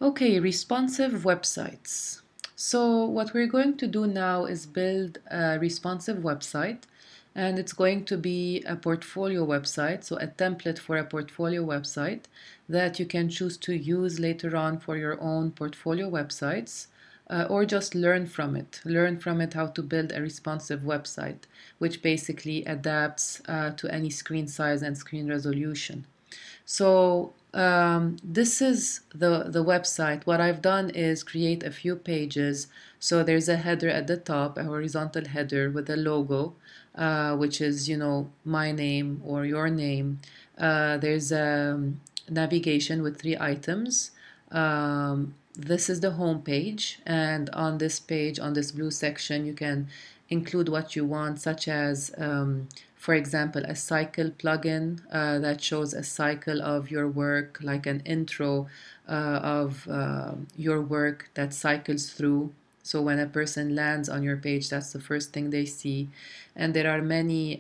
Okay, responsive websites. So what we're going to do now is build a responsive website, and it's going to be a portfolio website, so a template for a portfolio website that you can choose to use later on for your own portfolio websites, or just learn from it. Learn from it how to build a responsive website, which basically adapts to any screen size and screen resolution. So this is the website. What I've done is create a few pages. So there's a header at the top, a horizontal header with a logo, which is, my name or your name. There's a navigation with 3 items. This is the home page, and on this page, on this blue section, you can include what you want, such as for example, a cycle plugin that shows a cycle of your work, like an intro of your work that cycles through. So when a person lands on your page, that's the first thing they see. And there are many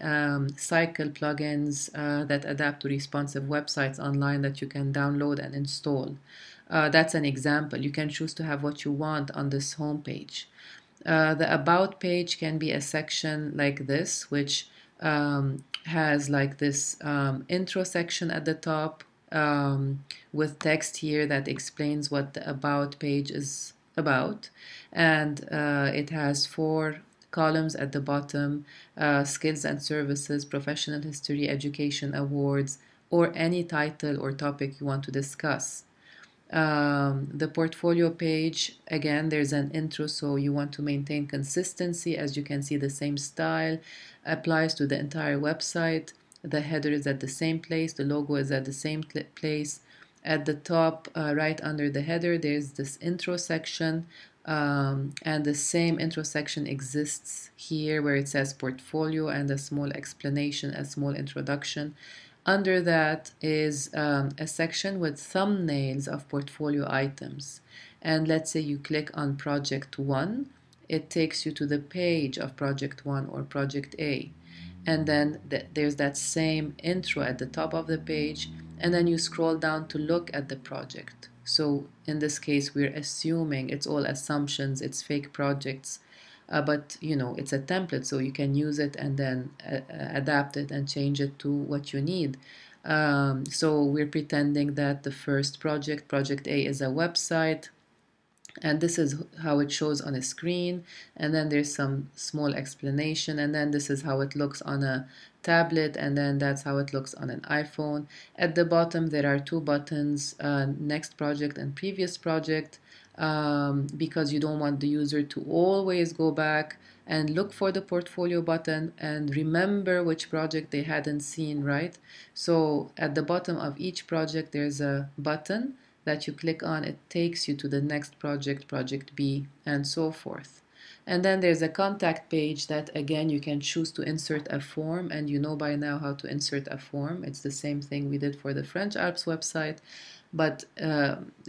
cycle plugins that adapt to responsive websites online that you can download and install. That's an example. You can choose to have what you want on this home page. The About page can be a section like this, which has like this intro section at the top with text here that explains what the About page is about. And it has 4 columns at the bottom: skills and services, professional history, education, awards, or any title or topic you want to discuss. The portfolio page, again, there's an intro, so you want to maintain consistency. As you can see, the same style applies to the entire website. The header is at the same place, the logo is at the same place. At the top, right under the header, there's this intro section, and the same intro section exists here where it says portfolio and a small explanation, a small introduction. Under that is a section with thumbnails of portfolio items. And let's say you click on Project 1, it takes you to the page of Project 1 or Project A. And then there's that same intro at the top of the page, and then you scroll down to look at the project. So in this case, we're assuming it's all assumptions, it's fake projects. But it's a template, so you can use it and then adapt it and change it to what you need. So we're pretending that the first project, Project A, is a website, and this is how it shows on a screen, and then there's some small explanation, and then this is how it looks on a tablet, and then that's how it looks on an iPhone. At the bottom there are 2 buttons, next project and previous project, because you don't want the user to always go back and look for the portfolio button and remember which project they hadn't seen, right? So at the bottom of each project there's a button that you click on. It takes you to the next project, Project B, and so forth. And then there's a contact page that, again, you can choose to insert a form, and you know by now how to insert a form. It's the same thing we did for the French Alps website, but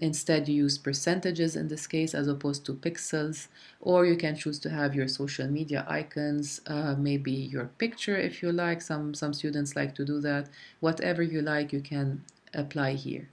instead you use percentages in this case as opposed to pixels, or you can choose to have your social media icons, maybe your picture if you like. Some students like to do that. Whatever you like, you can apply here.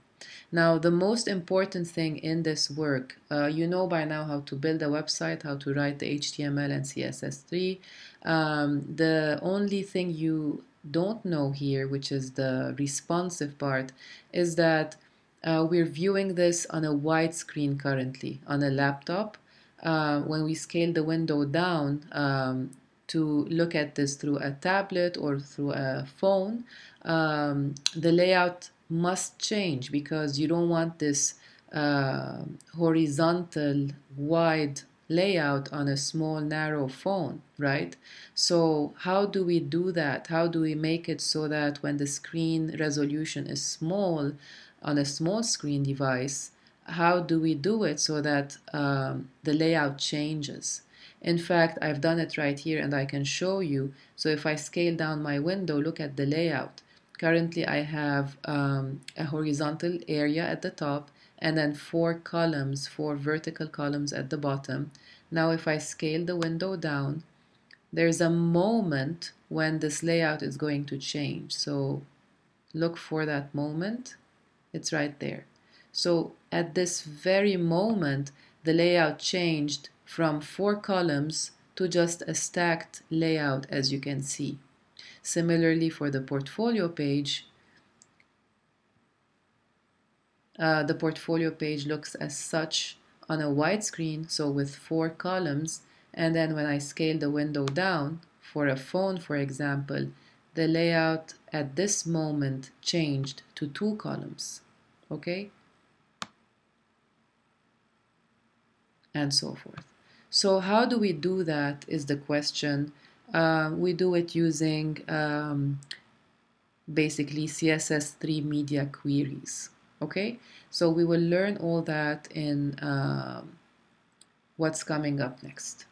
Now, the most important thing in this work, you know by now how to build a website, how to write the HTML and CSS3. The only thing you don't know here, which is the responsive part, is that we're viewing this on a wide screen currently on a laptop. When we scale the window down to look at this through a tablet or through a phone, the layout must change because you don't want this horizontal wide layout on a small narrow phone, right? So how do we do that? How do we make it so that when the screen resolution is small on a small screen device, how do we do it so that the layout changes? In fact, I've done it right here and I can show you. So if I scale down my window, look at the layout. Currently, I have a horizontal area at the top and then 4 columns, 4 vertical columns at the bottom. Now, if I scale the window down, there's a moment when this layout is going to change. So look for that moment. It's right there. So at this very moment, the layout changed from 4 columns to just a stacked layout, as you can see. Similarly, for the portfolio page looks as such on a wide screen, so with 4 columns, and then when I scale the window down, for a phone for example, the layout at this moment changed to 2 columns, okay? And so forth. So how do we do that is the question. We do it using basically CSS3 media queries. Okay, so we will learn all that in what's coming up next.